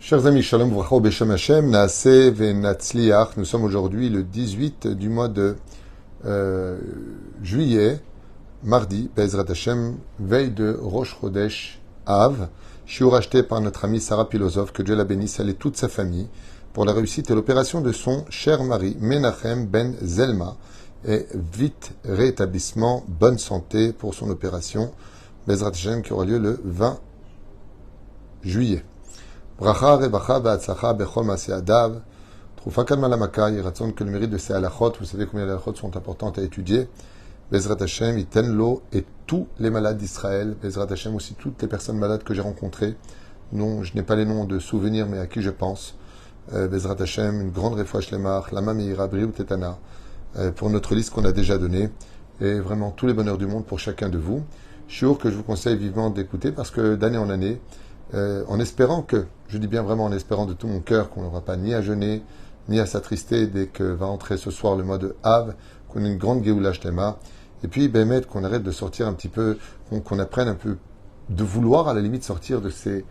Chers amis, Shalom Vracha Beshem Hashem, Naaseh Venatzliach. Nous sommes aujourd'hui le 18 du mois de juillet, mardi, Bezrat Hashem, veille de Rosh Chodesh Av. Shiur acheté par notre amie Sarah Pilosov, que Dieu la bénisse, elle et toute sa famille, pour la réussite et l'opération de son cher mari, Menachem Ben Zelma, et vite rétablissement, bonne santé pour son opération, Bezrat Hashem, qui aura lieu le 20 juillet. Bracha, rebacha, v'atzlacha, bechol maaseh adav. Troufa kalma lamaka, yiratzon que le mérite de ces halachot, vous savez combien les halachot sont importantes à étudier. Bezrat Hashem, iten lo, et tous les malades d'Israël. Bezrat Hashem, aussi toutes les personnes malades que j'ai rencontrées. Non, je n'ai pas les noms de souvenirs, mais à qui je pense. Bezrat Hashem, une grande refouach lemar, lama meira, briou tetana, pour notre liste qu'on a déjà donnée. Et vraiment tous les bonheurs du monde pour chacun de vous. Shiur que je vous conseille vivement d'écouter parce que d'année en année, en espérant que, je dis bien vraiment en espérant de tout mon cœur qu'on n'aura pas ni à jeûner, ni à s'attrister dès que va entrer ce soir le mois de Av, qu'on ait une grande Géoula Shlema, et puis Bémet, qu'on arrête de sortir un petit peu, qu'on apprenne un peu de vouloir à la limite sortir de ces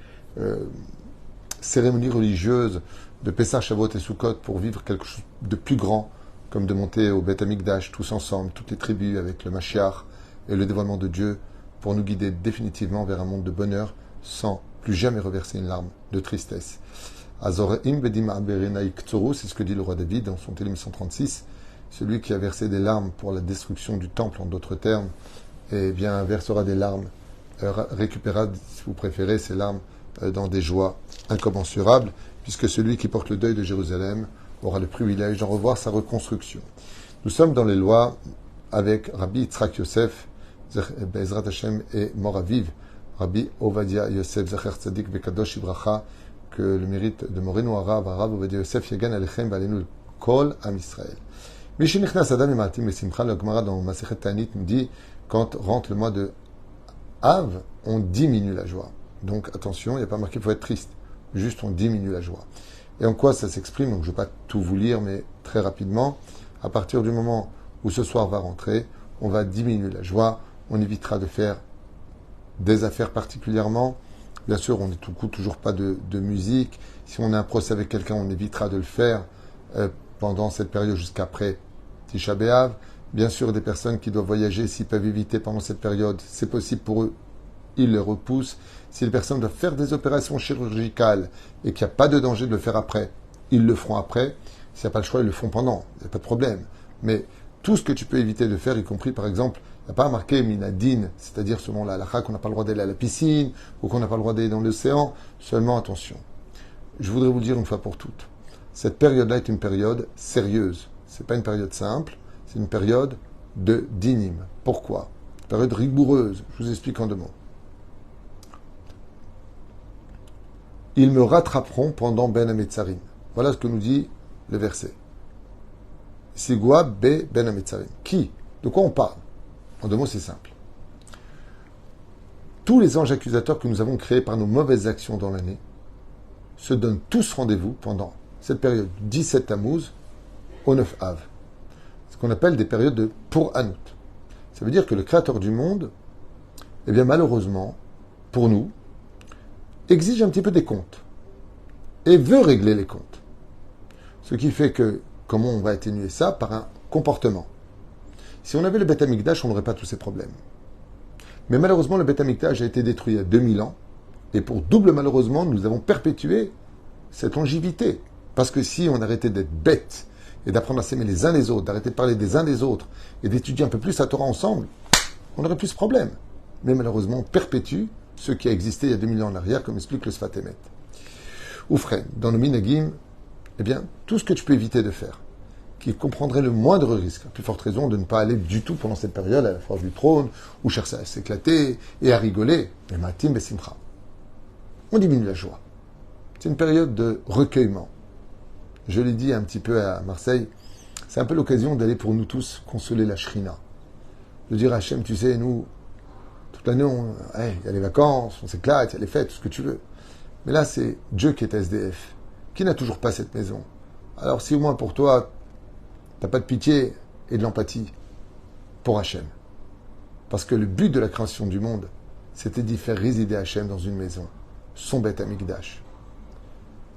cérémonies religieuses de Pessah, Shavuot et Sukkot pour vivre quelque chose de plus grand, comme de monter au Beth Amikdash tous ensemble, toutes les tribus avec le Mashiach et le dévoilement de Dieu, pour nous guider définitivement vers un monde de bonheur sans plus jamais reverser une larme de tristesse. Azoreim bedim aberenai ktsoru, c'est ce que dit le roi David dans son Télim 136. Celui qui a versé des larmes pour la destruction du temple, en d'autres termes, eh bien, versera des larmes, récupérera, si vous préférez, ces larmes dans des joies incommensurables, puisque celui qui porte le deuil de Jérusalem aura le privilège d'en revoir sa reconstruction. Nous sommes dans les lois avec Rabbi Yitzhak Yosef, Bezrat Hashem et Moraviv, Rabbi Ovadia Yosef Zacher Tzadik Bekadosh Ibracha, que le mérite de Moreno Arav, Arav Ovadia Yosef Yagan Alechem Valenu Kol Am Israël. Mishinichnas Adam et Matim et Simcha, le Gemara dans Masechet Ta'anit nous dit, quand rentre le mois de Av, on diminue la joie. Donc attention, il n'y a pas marqué qu'il faut être triste, juste on diminue la joie. Et en quoi ça s'exprime? Donc je ne vais pas tout vous lire, mais très rapidement, à partir du moment où ce soir va rentrer, on va diminuer la joie, on évitera de faire des affaires particulièrement. Bien sûr, on n'écoute toujours pas de musique. Si on a un procès avec quelqu'un, on évitera de le faire pendant cette période jusqu'après Tisha B'Av. Bien sûr, des personnes qui doivent voyager, s'ils peuvent éviter pendant cette période, c'est possible pour eux, ils le repoussent. Si les personnes doivent faire des opérations chirurgicales et qu'il n'y a pas de danger de le faire après, ils le feront après. S'il n'y a pas le choix, ils le font pendant. Il n'y a pas de problème. Mais tout ce que tu peux éviter de faire, y compris par exemple, il n'y a pas marqué minadine, c'est-à-dire selon la halakha qu'on n'a pas le droit d'aller à la piscine ou qu'on n'a pas le droit d'aller dans l'océan. Seulement attention. Je voudrais vous le dire une fois pour toutes. Cette période-là est une période sérieuse. C'est pas une période simple, c'est une période de dinim. Pourquoi? Une période rigoureuse. Je vous explique en deux mots. Ils me rattraperont pendant Ben Ametzarim. Voilà ce que nous dit le verset. Sigua be Ben Ametzarim. Qui? De quoi on parle? En deux mots, c'est simple. Tous les anges accusateurs que nous avons créés par nos mauvaises actions dans l'année se donnent tous rendez-vous pendant cette période du 17 Tammuz au 9 Av. Ce qu'on appelle des périodes de pour Anout. Ça veut dire que le Créateur du monde, eh bien malheureusement, pour nous, exige un petit peu des comptes et veut régler les comptes. Ce qui fait que, comment on va atténuer ça? Par un comportement. Si on avait le Beth Amikdash, on n'aurait pas tous ces problèmes. Mais malheureusement, le Beth Amikdash a été détruit il y a 2000 ans. Et pour double malheureusement, nous avons perpétué cette longévité. Parce que si on arrêtait d'être bêtes et d'apprendre à s'aimer les uns les autres, d'arrêter de parler des uns des autres et d'étudier un peu plus la Torah ensemble, on n'aurait plus ce problème. Mais malheureusement, on perpétue ce qui a existé il y a 2000 ans en arrière, comme explique le Sfat Emet. Oufren, dans le Minagim, eh bien, tout ce que tu peux éviter de faire, qui comprendrait le moindre risque, à plus forte raison de ne pas aller du tout pendant cette période à la force du trône, ou chercher à s'éclater et à rigoler. Et matim besimcha. On diminue la joie. C'est une période de recueillement. Je l'ai dit un petit peu à Marseille, c'est un peu l'occasion d'aller pour nous tous consoler la shrina. De dire à Hachem, tu sais, nous, toute l'année, il y a les vacances, on s'éclate, il y a les fêtes, tout ce que tu veux. Mais là, c'est Dieu qui est SDF, qui n'a toujours pas cette maison. Alors si au moins pour toi, t'as pas de pitié et de l'empathie pour Hachem. Parce que le but de la création du monde, c'était d'y faire résider Hachem dans une maison, son Beth Amikdash.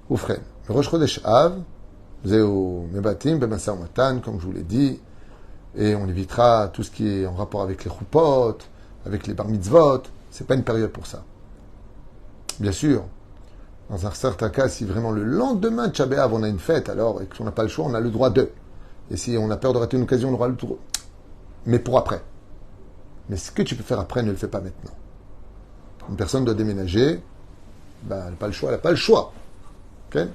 Oufren. Le Rosh Chodesh Av, Zéo Mebatim, Bemasa Matan, comme je vous l'ai dit, et on évitera tout ce qui est en rapport avec les choupot, avec les bar mitzvot. C'est pas une période pour ça. Bien sûr, dans un certain cas, si vraiment le lendemain de Tchab B'Av, on a une fête, alors, et qu'on n'a pas le choix, on a le droit de. Et si on a peur de rater une occasion, on aura le droit. Mais pour après. Mais ce que tu peux faire après, ne le fais pas maintenant. Une personne doit déménager, ben, elle n'a pas le choix, elle n'a pas le choix. Okay,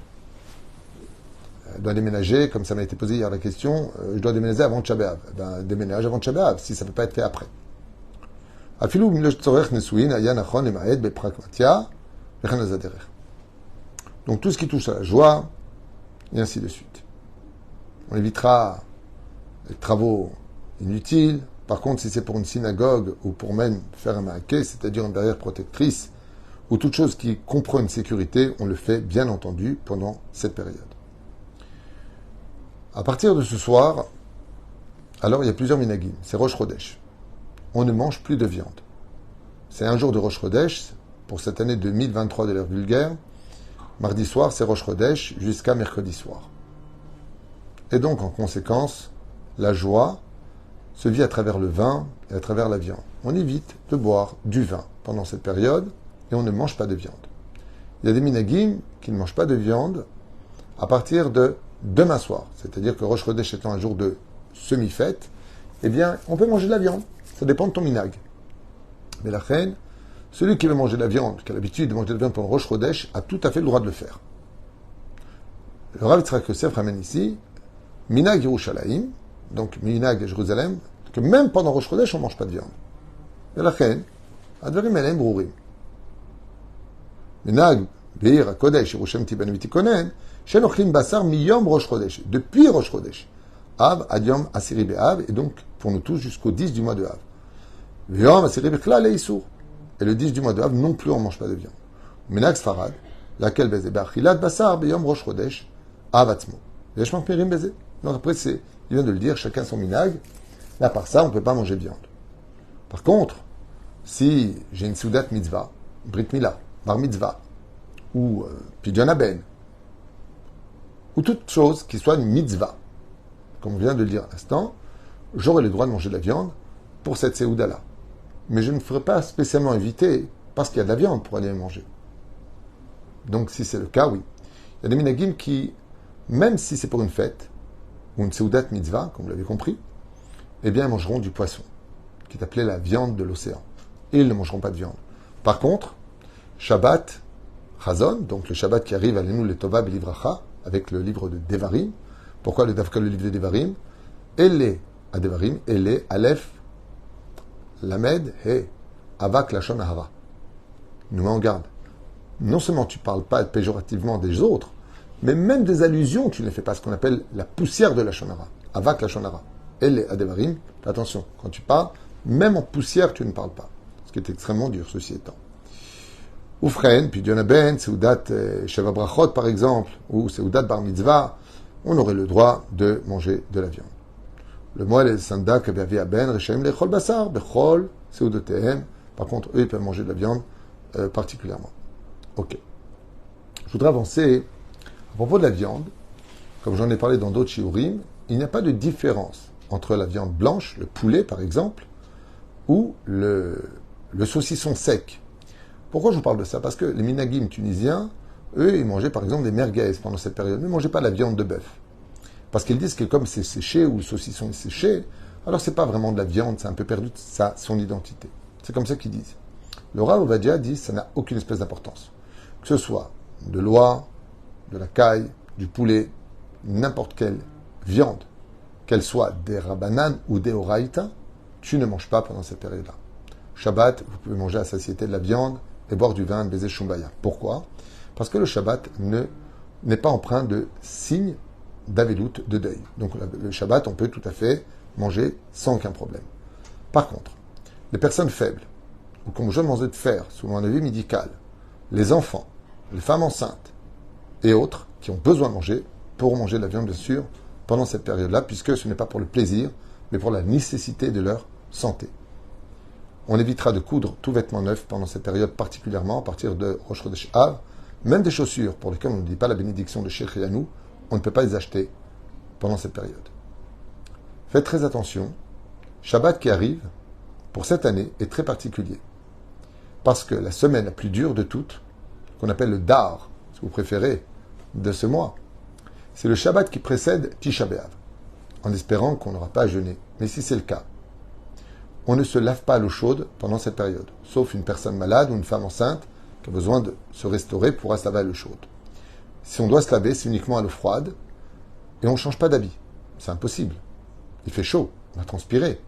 elle doit déménager, comme ça m'a été posé hier la question, je dois déménager avant Tchab B'Av. Ben, déménage avant Tchab B'Av, si ça ne peut pas être fait après. Afilou milosh tzorech nesuin, aya nachon lemaed beprakmatia, vechan azaderer. Donc tout ce qui touche à la joie, et ainsi de suite. On évitera les travaux inutiles. Par contre, si c'est pour une synagogue ou pour même faire un maquet, c'est-à-dire une barrière protectrice, ou toute chose qui comprend une sécurité, on le fait bien entendu pendant cette période. À partir de ce soir, alors il y a plusieurs minagim. C'est Rosh Chodesh. On ne mange plus de viande. C'est un jour de Rosh Chodesh, pour cette année 2023 de l'ère vulgaire. Mardi soir, c'est Rosh Chodesh jusqu'à mercredi soir. Et donc, en conséquence, la joie se vit à travers le vin et à travers la viande. On évite de boire du vin pendant cette période et on ne mange pas de viande. Il y a des minagim qui ne mangent pas de viande à partir de demain soir. C'est-à-dire que Rosh Chodesh étant un jour de semi-fête, eh bien, on peut manger de la viande. Ça dépend de ton minag. Mais la reine, celui qui veut manger de la viande, qui a l'habitude de manger de la viande pendant Rosh Chodesh, a tout à fait le droit de le faire. Le Rav Yitzhak Yosef ramène ici Minag Yerushalayim, donc Minag Jérusalem, que même pendant Rosh Chodesh, on ne mange pas de viande. Et la reine, Advarim Elem Brourim. Minag Beir HaKodesh Yerushalem Tiban Vitikonen, Shen Ochlim Basar Miyom Rosh Chodesh, depuis Rosh Chodesh. Av Adiom Asiri Be'av, et donc pour nous tous jusqu'au 10 du mois de Av. Yom Asiri Bechla Leisur. Et le 10 du mois de Av, non plus on ne mange pas de viande. Minag Sfarad, laquelle Bezé Be'achilat Basar Beyom Rosh Chodesh, Av Atzmo. Yeshmak Mirim Bezé. Donc après, il vient de le dire, chacun son minag. Là, par ça, on ne peut pas manger de viande. Par contre, si j'ai une Soudat Mitzvah, Brit Mila, Bar Mitzvah, ou Pidyon Aben, ou toute chose qui soit une mitzvah, comme on vient de le dire à l'instant, j'aurai le droit de manger de la viande pour cette Séouda-là. Mais je ne ferai pas spécialement éviter parce qu'il y a de la viande pour aller manger. Donc, si c'est le cas, oui. Il y a des minagim qui, même si c'est pour une fête, ou une Séoudat Mitzvah, comme vous l'avez compris, eh bien, ils mangeront du poisson, qui est appelé la viande de l'océan. Et ils ne mangeront pas de viande. Par contre, Shabbat, Chazon, donc le Shabbat qui arrive à l'Enou le Tova B'Livracha, avec le livre de Devarim. Pourquoi le livre de Devarim? Ele à Devarim, Ele, Aleph, Lamed, He, Avak Lachon Ahava. Nous met en garde. Non seulement tu ne parles pas péjorativement des autres, mais même des allusions, tu ne les fais pas, ce qu'on appelle la poussière de la Shonara. Avak la Shonara. Elle à Devarim, attention, quand tu parles, même en poussière, tu ne parles pas. Ce qui est extrêmement dur, ceci étant. Oufren, puis Dionaben, Seudat Sheva Brachot, par exemple, ou Seudat Bar Mitzvah, on aurait le droit de manger de la viande. Le moël et le sandak, Ben, Rechem, Lechol Basar, Bechol, Seudotehem. Par contre, eux, ils peuvent manger de la viande particulièrement. Ok. Je voudrais avancer. À propos de la viande, comme j'en ai parlé dans d'autres shiurim, il n'y a pas de différence entre la viande blanche, le poulet par exemple, ou le saucisson sec. Pourquoi je vous parle de ça? Parce que les minagim tunisiens, eux, ils mangeaient par exemple des merguez pendant cette période, mais ils ne mangeaient pas de la viande de bœuf. Parce qu'ils disent que comme c'est séché, ou le saucisson est séché, alors c'est pas vraiment de la viande, c'est un peu perdu son identité. C'est comme ça qu'ils disent. Le Rav Ovadia dit que ça n'a aucune espèce d'importance. Que ce soit de l'oie, de la caille, du poulet, n'importe quelle viande, qu'elle soit des rabanan ou des oraïta, tu ne manges pas pendant cette période-là. Shabbat, vous pouvez manger à satiété de la viande et boire du vin, baiser shumbaya. Pourquoi? Parce que le Shabbat n'est pas empreint de signe d'avelout, de deuil. Donc le Shabbat, on peut tout à fait manger sans aucun problème. Par contre, les personnes faibles, ou comme je demandais de faire, selon un avis médical, les enfants, les femmes enceintes, et autres qui ont besoin de manger, pourront manger de la viande, bien sûr, pendant cette période-là, puisque ce n'est pas pour le plaisir, mais pour la nécessité de leur santé. On évitera de coudre tout vêtement neuf pendant cette période particulièrement, à partir de Rosh Chodesh Av Même des chaussures pour lesquelles on ne dit pas la bénédiction de Shechianu, on ne peut pas les acheter pendant cette période. Faites très attention. Shabbat qui arrive, pour cette année, est très particulier. Parce que la semaine la plus dure de toutes, qu'on appelle le Dar, si vous préférez, de ce mois, c'est le Shabbat qui précède Tisha B'Av, en espérant qu'on n'aura pas à jeûner. Mais si c'est le cas, on ne se lave pas à l'eau chaude pendant cette période, sauf une personne malade ou une femme enceinte qui a besoin de se restaurer pourra se laver à l'eau chaude. Si on doit se laver, c'est uniquement à l'eau froide et on ne change pas d'habit. C'est impossible. Il fait chaud, on va transpirer.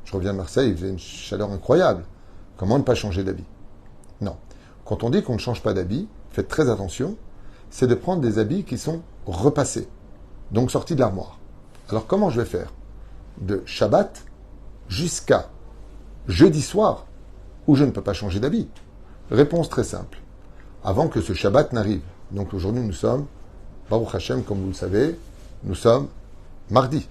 Je reviens de Marseille, il faisait une chaleur incroyable. Comment ne pas changer d'habit? Non. Quand on dit qu'on ne change pas d'habit, faites très attention, c'est de prendre des habits qui sont repassés, donc sortis de l'armoire. Alors comment je vais faire? De Shabbat jusqu'à jeudi soir, où je ne peux pas changer d'habit. Réponse très simple. Avant que ce Shabbat n'arrive. Donc aujourd'hui nous sommes, Baruch Hashem, comme vous le savez, nous sommes mardi.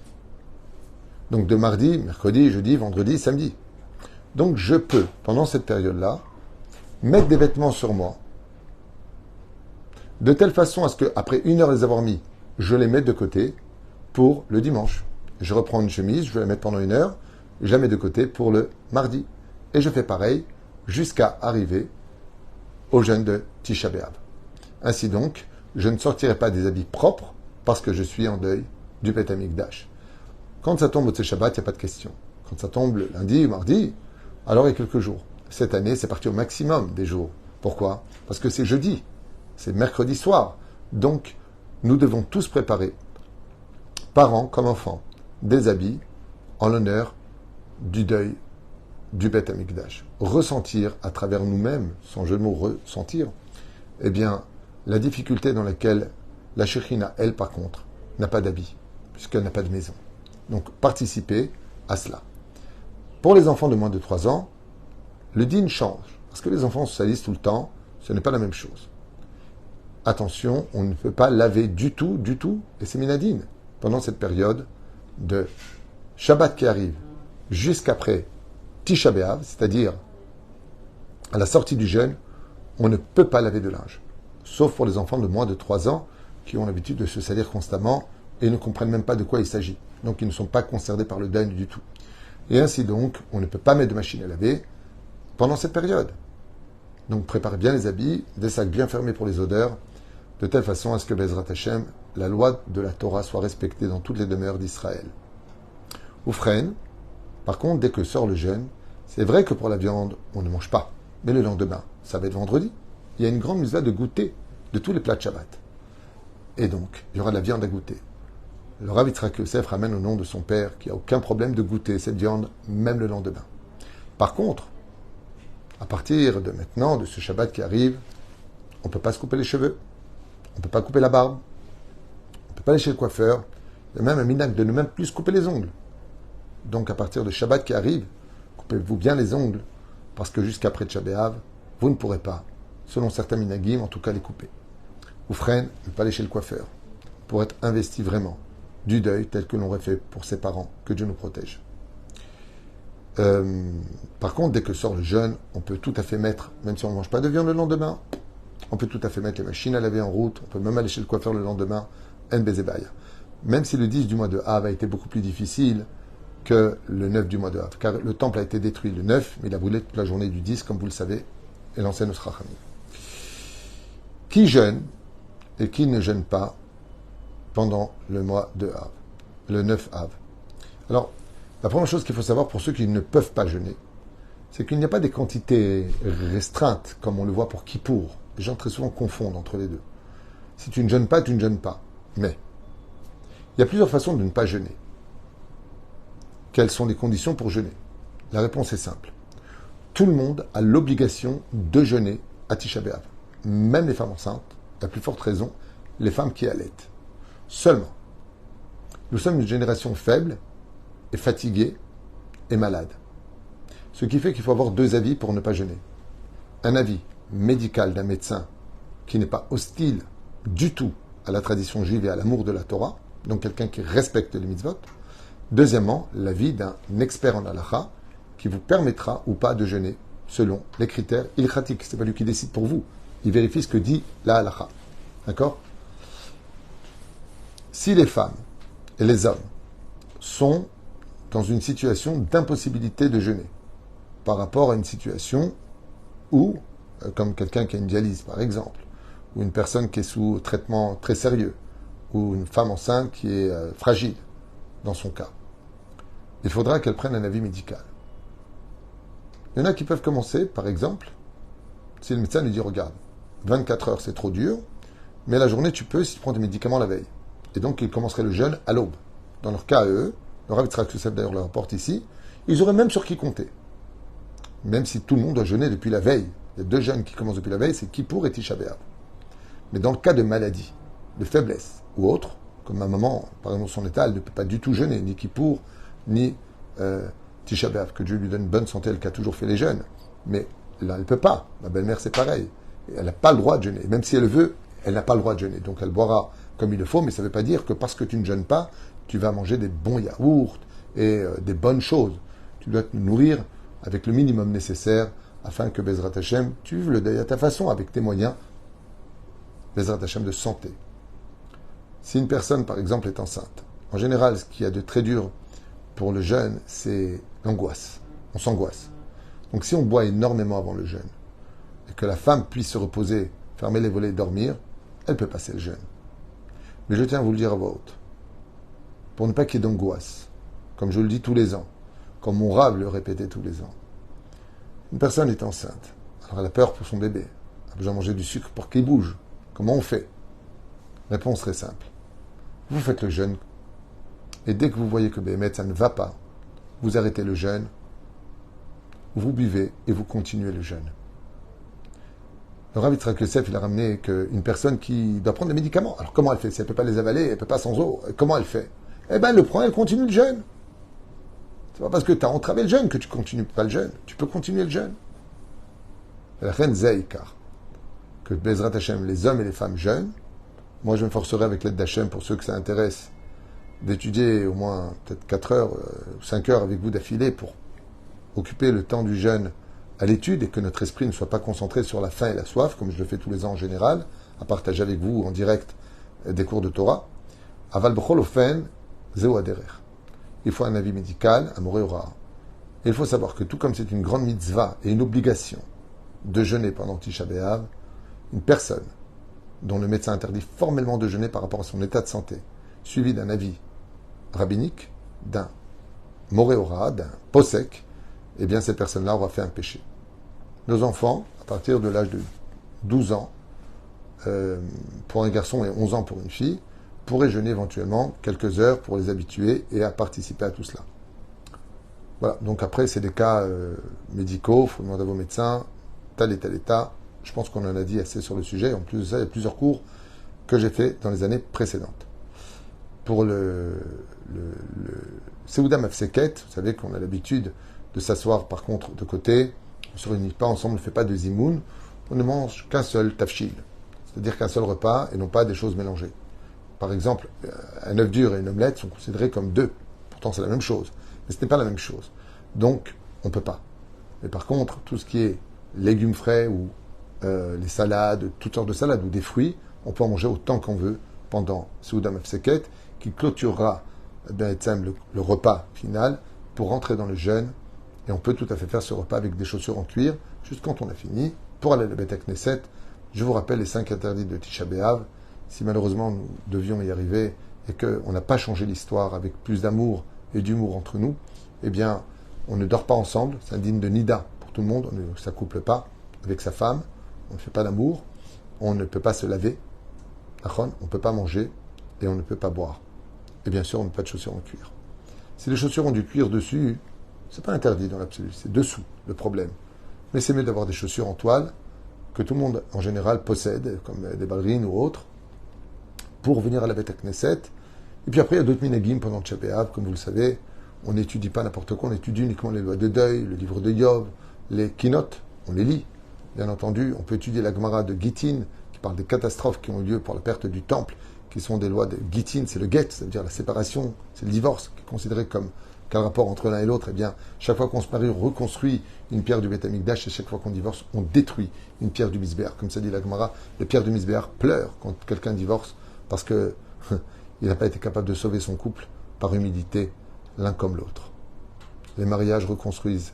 Donc de mardi, mercredi, jeudi, vendredi, samedi. Donc je peux, pendant cette période-là, mettre des vêtements sur moi, de telle façon à ce qu'après 1 heure les avoir mis, je les mette de côté pour le dimanche. Je reprends une chemise, je vais la mettre pendant 1 heure, je la mets de côté pour le mardi. Et je fais pareil jusqu'à arriver au jeûne de Tisha B'Av. Ainsi donc, je ne sortirai pas des habits propres parce que je suis en deuil du Beth Amikdash. Quand ça tombe au Tsé Shabbat, il n'y a pas de question. Quand ça tombe le lundi ou mardi, alors il y a quelques jours. Cette année, c'est parti au maximum des jours. Pourquoi? Parce que c'est jeudi, c'est mercredi soir. Donc, nous devons tous préparer, parents comme enfants, des habits en l'honneur du deuil du Beth Amikdash. Ressentir à travers nous-mêmes, sans jeu de mots ressentir, eh bien, la difficulté dans laquelle la Shekhinah, elle, par contre, n'a pas d'habit, puisqu'elle n'a pas de maison. Donc, participer à cela. Pour les enfants de moins de 3 ans, le din change. Parce que les enfants se salissent tout le temps, ce n'est pas la même chose. Attention, on ne peut pas laver du tout, et c'est minadine, pendant cette période de Shabbat qui arrive jusqu'après Tisha B'Av, c'est-à-dire à la sortie du jeûne, on ne peut pas laver de linge. Sauf pour les enfants de moins de 3 ans qui ont l'habitude de se salir constamment et ne comprennent même pas de quoi il s'agit. Donc ils ne sont pas concernés par le deuil du tout. Et ainsi donc, on ne peut pas mettre de machine à laver pendant cette période. Donc préparez bien les habits, des sacs bien fermés pour les odeurs, de telle façon à ce que Bezrat Hashem, la loi de la Torah soit respectée dans toutes les demeures d'Israël. Oufren, par contre, dès que sort le jeûne, c'est vrai que pour la viande, on ne mange pas. Mais le lendemain, ça va être vendredi, il y a une grande mitzvah de goûter de tous les plats de Shabbat. Et donc, il y aura de la viande à goûter. Le Rav Yitzhak Yosef ramène au nom de son père qu'il n'y a aucun problème de goûter cette viande, même le lendemain. Par contre, à partir de maintenant, de ce Shabbat qui arrive, on ne peut pas se couper les cheveux, on ne peut pas couper la barbe, on ne peut pas aller chez le coiffeur, il y a même un minag de ne même plus couper les ongles. Donc à partir de Shabbat qui arrive, coupez-vous bien les ongles, parce que jusqu'après Tisha B'Av, vous ne pourrez pas, selon certains minagim, en tout cas les couper. Ou freine, ne pas aller chez le coiffeur, pour être investi vraiment du deuil tel que l'on aurait fait pour ses parents, que Dieu nous protège. Par contre, dès que sort le jeûne, on peut tout à fait mettre, même si on ne mange pas de viande le lendemain, on peut tout à fait mettre les machines à laver en route, on peut même aller chez le coiffeur le lendemain, en bezebaya. Même si le 10 du mois de Av a été beaucoup plus difficile que le 9 du mois de Av, car le temple a été détruit le 9, mais il a brûlé toute la journée du 10, comme vous le savez, et l'enseigne au Srachamim. Qui jeûne et qui ne jeûne pas pendant le mois de Av, le 9 Av. Alors, la première chose qu'il faut savoir pour ceux qui ne peuvent pas jeûner, c'est qu'il n'y a pas des quantités restreintes, comme on le voit pour Kippour. Les gens très souvent confondent entre les deux. Si tu ne jeûnes pas, tu ne jeûnes pas. Mais, il y a plusieurs façons de ne pas jeûner. Quelles sont les conditions pour jeûner? La réponse est simple. Tout le monde a l'obligation de jeûner à Tisha B'Av. Même les femmes enceintes, la plus forte raison, les femmes qui allaitent. Seulement, nous sommes une génération faible et fatiguée et malade. Ce qui fait qu'il faut avoir 2 avis pour ne pas jeûner. Un avis médical d'un médecin qui n'est pas hostile du tout à la tradition juive et à l'amour de la Torah, donc quelqu'un qui respecte les mitzvot. Deuxièmement, l'avis d'un expert en halakha qui vous permettra ou pas de jeûner selon les critères ilchatiques. Ce n'est pas lui qui décide pour vous. il vérifie ce que dit la halakha. D'accord? Si les femmes et les hommes sont dans une situation d'impossibilité de jeûner, par rapport à une situation où, comme quelqu'un qui a une dialyse par exemple, ou une personne qui est sous traitement très sérieux, ou une femme enceinte qui est fragile, dans son cas, il faudra qu'elle prenne un avis médical. Il y en a qui peuvent commencer, par exemple, si le médecin lui dit, regarde, 24 heures c'est trop dur, mais la journée tu peux si tu prends des médicaments la veille. Et donc ils commenceraient le jeûne à l'aube. Dans leur cas, eux, le Rav Yitzhak Yosef d'ailleurs le rapporte ici, ils auraient même sur qui compter. Même si tout le monde doit jeûner depuis la veille. Il y a 2 jeûnes qui commencent depuis la veille, c'est Kippour et Tisha B'Av. Mais dans le cas de maladie, de faiblesse ou autre, comme ma maman, par exemple, son état, elle ne peut pas du tout jeûner, ni Kippour, ni Tisha B'Av, que Dieu lui donne une bonne santé, elle qui a toujours fait les jeûnes. Mais là, elle ne peut pas. Ma belle-mère, c'est pareil. Elle n'a pas le droit de jeûner. Même si elle le veut, elle n'a pas le droit de jeûner. Donc elle boira comme il le faut, mais ça ne veut pas dire que parce que tu ne jeûnes pas, tu vas manger des bons yaourts et des bonnes choses. Tu dois te nourrir avec le minimum nécessaire afin que Bezrat Hashem, tu vives le deuil à ta façon, avec tes moyens, Bezrat Hashem, de santé. Si une personne, par exemple, est enceinte, en général, ce qu'il y a de très dur pour le jeûne, c'est l'angoisse. On s'angoisse. Donc si on boit énormément avant le jeûne, et que la femme puisse se reposer, fermer les volets et dormir, elle peut passer le jeûne. Mais je tiens à vous le dire à voix haute, pour ne pas qu'il y ait d'angoisse, comme je le dis tous les ans, comme mon Rav le répétait tous les ans. Une personne est enceinte, alors elle a peur pour son bébé, elle a besoin de manger du sucre pour qu'il bouge. Comment on fait? Réponse très simple. Vous faites le jeûne, et dès que vous voyez que Béhémet, ça ne va pas, vous arrêtez le jeûne, vous buvez et vous continuez le jeûne. Le Rav Yitzhak Yosef, il a ramené qu'une personne qui doit prendre des médicaments. Alors comment elle fait? Si elle ne peut pas les avaler, elle ne peut pas sans eau, comment elle fait? Eh bien, elle le prend, elle continue le jeûne. C'est pas parce que tu as entravé le jeûne que tu continues pas le jeûne. Tu peux continuer le jeûne. La reine Zeikar, que Bezrat Hashem, les hommes et les femmes jeûnent. Moi, je me forcerai avec l'aide d'Hachem, pour ceux que ça intéresse, d'étudier au moins peut-être 4 heures, 5 heures avec vous d'affilée pour occuper le temps du jeûne à l'étude et que notre esprit ne soit pas concentré sur la faim et la soif, comme je le fais tous les ans en général, à partager avec vous en direct des cours de Torah. Aval b'chol ofen, zeu aderer. Il faut un avis médical, un moré ora. Et il faut savoir que tout comme c'est une grande mitzvah et une obligation de jeûner pendant Tisha B'Av, une personne dont le médecin interdit formellement de jeûner par rapport à son état de santé, suivi d'un avis rabbinique, d'un moré ora, d'un posek, eh bien cette personne-là aura fait un péché. Nos enfants, à partir de l'âge de 12 ans, pour un garçon et 11 ans pour une fille, pourraient jeûner éventuellement quelques heures pour les habituer et à participer à tout cela. Voilà, donc après c'est des cas médicaux, il faut demander à vos médecins, tel et tel état. Je pense qu'on en a dit assez sur le sujet. En plus de ça, il y a plusieurs cours que j'ai fait dans les années précédentes. Pour le Seuda Mafseket, vous savez qu'on a l'habitude de s'asseoir par contre de côté, on ne se réunit pas ensemble, on ne fait pas de zimoun, on ne mange qu'un seul tafshil, c'est-à-dire qu'un seul repas et non pas des choses mélangées. Par exemple, un œuf dur et une omelette sont considérés comme 2, pourtant c'est la même chose, mais ce n'est pas la même chose. Donc, on ne peut pas. Mais par contre, tout ce qui est légumes frais ou les salades, toutes sortes de salades ou des fruits, on peut en manger autant qu'on veut pendant Seuda Mafseket, qui clôturera le repas final pour rentrer dans le jeûne. Et on peut tout à fait faire ce repas avec des chaussures en cuir, juste quand on a fini, pour aller à la Beth Knesset. Je vous rappelle les 5 interdits de Tisha B'Av. Si malheureusement nous devions y arriver et qu'on n'a pas changé l'histoire avec plus d'amour et d'humour entre nous, eh bien, on ne dort pas ensemble, c'est indigne de nida pour tout le monde, on ne s'accouple pas avec sa femme, on ne fait pas d'amour, on ne peut pas se laver, on ne peut pas manger et on ne peut pas boire. Et bien sûr, on n'a pas de chaussures en cuir. Si les chaussures ont du cuir dessus, c'est pas interdit dans l'absolu, c'est dessous le problème. Mais c'est mieux d'avoir des chaussures en toile que tout le monde en général possède, comme des ballerines ou autres, pour venir à la Beth Knesset. Et puis après, il y a d'autres minagim pendant Tisha B'Av, comme vous le savez. On n'étudie pas n'importe quoi, on étudie uniquement les lois de deuil, le livre de Yov, les kinot, on les lit. Bien entendu, on peut étudier la Gemara de Gittin, qui parle des catastrophes qui ont eu lieu pour la perte du temple, qui sont des lois de Gittin, c'est le get, ça veut dire la séparation, c'est le divorce, qui est considéré comme Quel rapport entre l'un et l'autre? Eh bien, chaque fois qu'on se marie, on reconstruit une pierre du Beth Amikdash, et chaque fois qu'on divorce, on détruit une pierre du Misbéach. Comme ça dit la Gemara, les pierres du Misbéach pleurent quand quelqu'un divorce parce que il n'a pas été capable de sauver son couple par humilité, l'un comme l'autre. Les mariages reconstruisent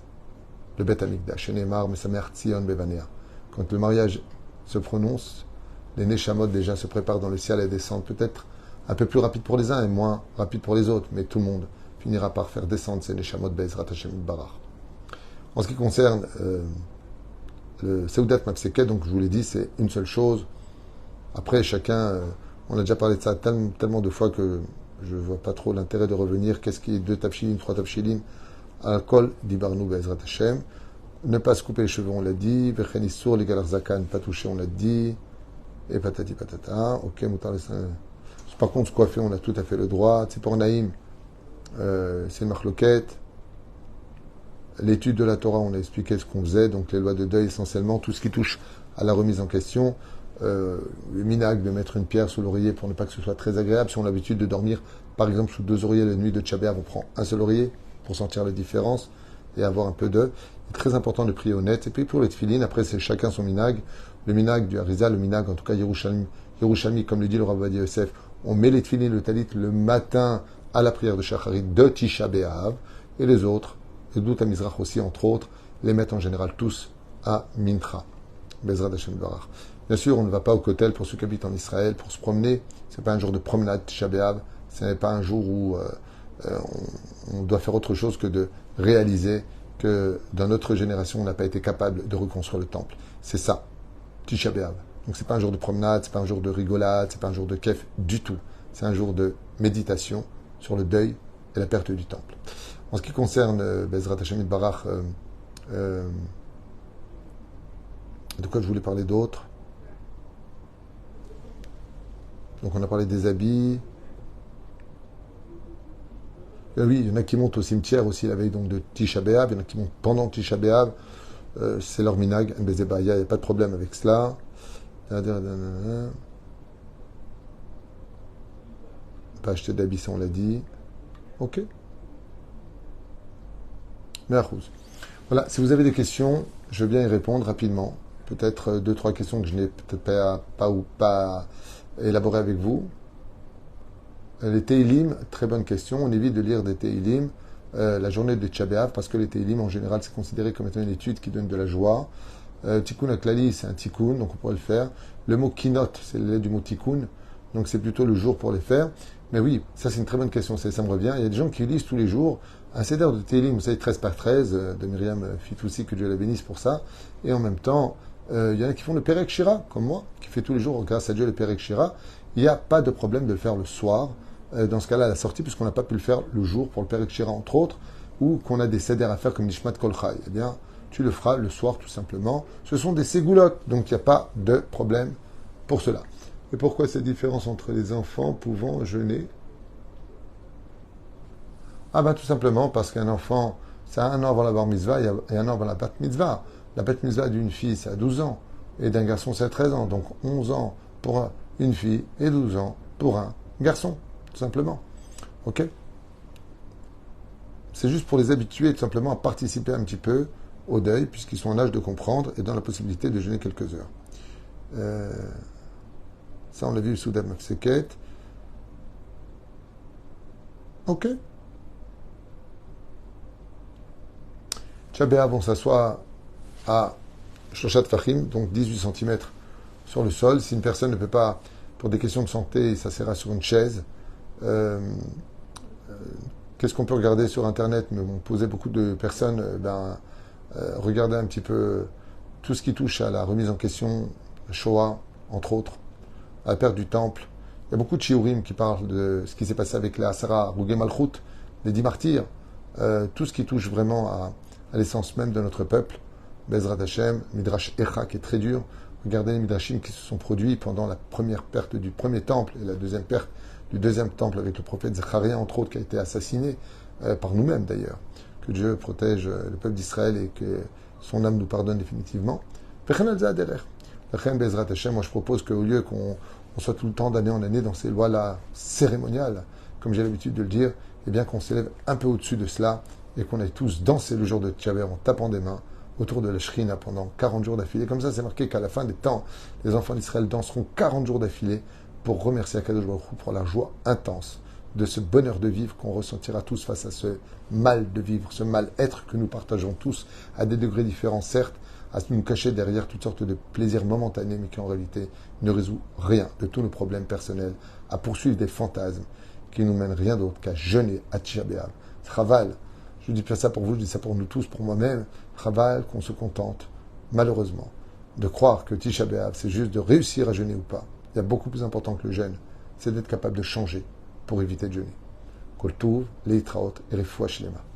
le Beth Amikdash. Neymar, Mesamer, Tzion, Bevanea. Quand le mariage se prononce, les Neshamot déjà se préparent dans le ciel et descendent peut-être un peu plus rapide pour les uns et moins rapide pour les autres, mais tout le monde finira par faire descendre ces Neshamot Be'ezrat Hashem Barach. En ce qui concerne le Seudat Mapseket, donc je vous l'ai dit, c'est une seule chose. Après, chacun, on a déjà parlé de ça tellement de fois que je ne vois pas trop l'intérêt de revenir. Qu'est-ce qui est 2 tafshilin, 3 tafshilin? Alcool, Dibarnou Be'ezrat Hashem. Ne pas se couper les cheveux, on l'a dit. Vechen Issour, les galar zakan, pas toucher, on l'a dit. Et patati patata. Ok, moutar les seins. Par contre, se coiffer, on a tout à fait le droit. C'est pour Naïm, c'est une marloquette. L'étude de la Torah, on a expliqué ce qu'on faisait, donc les lois de deuil essentiellement, tout ce qui touche à la remise en question. Le minag de mettre une pierre sous l'oreiller pour ne pas que ce soit très agréable. Si on a l'habitude de dormir, par exemple, sous 2 oreillers la nuit de Tcha B'Av, on prend un seul oreiller pour sentir la différence et avoir un peu de. C'est très important de prier honnête. Et puis pour les tefilines, après c'est chacun son minag. Le minag du Harizal, le minag en tout cas Yerushalmi, comme le dit le Rav Ovadia Yosef, on met les tefilines, le talit le matin à la prière de Shacharit de Tisha B'Av, et les autres, et Dout Mizrach aussi entre autres, les mettent en général tous à Mincha. Bezrat Hashem Barach. Bien sûr, on ne va pas au Kotel pour ceux qui habitent en Israël pour se promener. C'est pas un jour de promenade Tisha B'Av. Ce n'est pas un jour où on doit faire autre chose que de réaliser que dans notre génération, on n'a pas été capable de reconstruire le temple. C'est ça, Tisha B'Av. Donc c'est pas un jour de promenade, c'est pas un jour de rigolade, c'est pas un jour de kef du tout. C'est un jour de méditation sur le deuil et la perte du temple. En ce qui concerne Bezrat Hashem Barach, de quoi je voulais parler d'autre? Donc on a parlé des habits. Oui, il y en a qui montent au cimetière aussi la veille donc de Tisha B'Av, il y en a qui montent pendant Tisha B'Av. C'est leur minag, il n'y a pas de problème avec cela. Pas acheter d'habits, ça on l'a dit. Ok. Merhouz. Voilà, si vous avez des questions, je veux bien y répondre rapidement. Peut-être 2-3 questions que je n'ai peut-être pas élaborées avec vous. Les Teilim, très bonne question. On évite de lire des Teilim la journée de Tcha B'Av parce que les Teilim, en général, c'est considéré comme étant une étude qui donne de la joie. Tikkun Aklali, c'est un Tikkun, donc on pourrait le faire. Le mot Kinot, c'est l'élève du mot Tikkun, donc c'est plutôt le jour pour les faire. Mais oui, ça c'est une très bonne question, ça me revient. Il y a des gens qui lisent tous les jours un ceder de Teilim, vous savez, 13 par 13, de Myriam Fitoussi, que Dieu la bénisse pour ça. Et en même temps, il y en a qui font le Perek Shira, comme moi, qui fait tous les jours, grâce à Dieu, le Perek Shira. Il n'y a pas de problème de le faire le soir. Dans ce cas-là, à la sortie, puisqu'on n'a pas pu le faire le jour pour le Perek Shira, entre autres, ou qu'on a des ceders à faire comme Nishmat Kol Chai. Eh bien, tu le feras le soir, tout simplement. Ce sont des ségoulottes, donc il n'y a pas de problème pour cela. Et pourquoi cette différence entre les enfants pouvant jeûner? Ah ben tout simplement parce qu'un enfant, c'est 1 an avant la bar mitzvah et 1 an avant la bat mitzvah. La bat mitzvah d'une fille, c'est à 12 ans, et d'un garçon, c'est à 13 ans. Donc 11 ans pour une fille et 12 ans pour un garçon, tout simplement. Ok? C'est juste pour les habituer tout simplement à participer un petit peu au deuil, puisqu'ils sont en âge de comprendre et dans la possibilité de jeûner quelques heures. Ça, on l'a vu sous Dam Seket. Ok. Tcha B'Av, on s'assoit à Shoshat Fachim, donc 18 cm sur le sol. Si une personne ne peut pas, pour des questions de santé, il s'assera sur une chaise. Qu'est-ce qu'on peut regarder sur Internet? Me m'ont posé beaucoup de personnes. Regarder un petit peu tout ce qui touche à la remise en question, Shoah, entre autres, à la perte du temple. Il y a beaucoup de shiurim qui parlent de ce qui s'est passé avec les Asara, Rougé Malchut, les 10 martyrs. Tout ce qui touche vraiment à l'essence même de notre peuple. Bezrat Hashem, Midrash Echa qui est très dur. Regardez les Midrashim qui se sont produits pendant la première perte du premier temple et la deuxième perte du deuxième temple avec le prophète Zacharia, entre autres, qui a été assassiné par nous-mêmes d'ailleurs. Que Dieu protège le peuple d'Israël et que son âme nous pardonne définitivement. Bezrat Hashem, moi je propose qu'au lieu qu'on soit tout le temps d'année en année dans ces lois-là cérémoniales, comme j'ai l'habitude de le dire, eh bien qu'on s'élève un peu au-dessus de cela et qu'on aille tous danser le jour de Tisha B'Av en tapant des mains autour de la Shrina pendant 40 jours d'affilée. Comme ça, c'est marqué qu'à la fin des temps, les enfants d'Israël danseront 40 jours d'affilée pour remercier Akadosh Baruch Hu pour la joie intense de ce bonheur de vivre qu'on ressentira tous face à ce mal de vivre, ce mal-être que nous partageons tous à des degrés différents, certes, à nous cacher derrière toutes sortes de plaisirs momentanés, mais qui en réalité ne résout rien de tous nos problèmes personnels, à poursuivre des fantasmes qui nous mènent rien d'autre qu'à jeûner à Tisha B'Av. Chaval, je dis pas ça pour vous, je dis ça pour nous tous, pour moi-même. Chaval, qu'on se contente, malheureusement, de croire que Tisha B'Av, c'est juste de réussir à jeûner ou pas. Il y a beaucoup plus important que le jeûne, c'est d'être capable de changer pour éviter de jeûner. Kol Tov, Leitraot et Refoua Shlema.